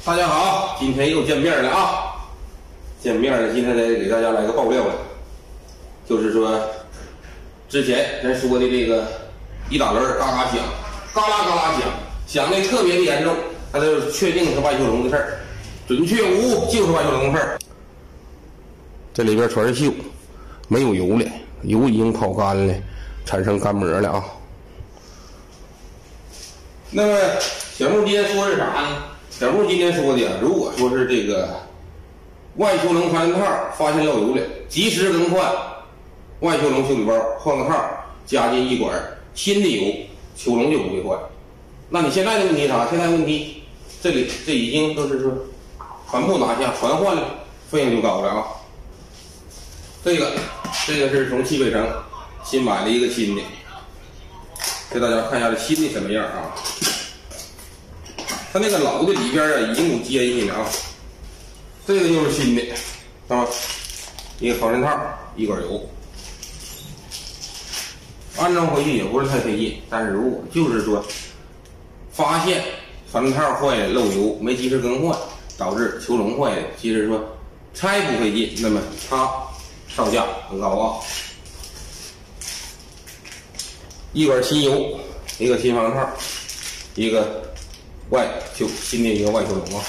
大家好，今天又见面了啊！见面了，今天得给大家来个爆料了，就是说，之前咱说的这个一打轮嘎嘎响，嘎啦嘎啦响，响的特别的严重，他就确定是外锈龙的事儿，准确无误就是外锈龙的事儿。这里边全是锈，没有油了，油已经跑干了，产生干膜了啊。那么小木今天说是啥呢？小木今天说的，如果说是这个外锈龙传人套发现漏油了，及时更换外锈龙修理包，换个套，加进一管新的油，修龙就不会坏。那你现在的问题是啥？现在问题这已经都是说全部拿下传换了，费用就高了啊。这个是从汽配城新买了一个新的，给大家看一下这新的什么样啊？它那个老的里边啊已经有接进去了啊，这个就是新的啊，一个防尘套，一管油，安装回去也不是太费劲。但是如果就是说发现防尘套坏了漏油没及时更换，导致球笼坏了，其实说拆不费劲，那么它上架很高啊。一管新油，一个新防尘套，一个新的一个外锈龙啊。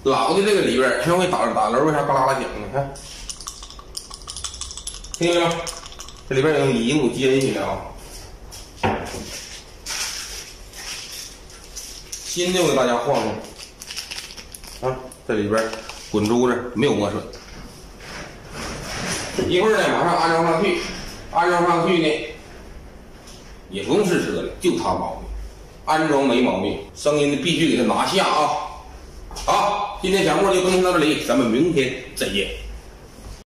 老的这个里边全会打轮，为啥嘎啦啦响呢？看，听见没有？这里边已经有接进去了啊。新的我给大家晃晃啊，这里边滚珠子没有磨损。一会儿呢马上安装上去，安装上去呢也不用试车了，就它毛病。安装没毛病，声音必须给它拿下啊！好，今天小莫就更新到这里，咱们明天再见。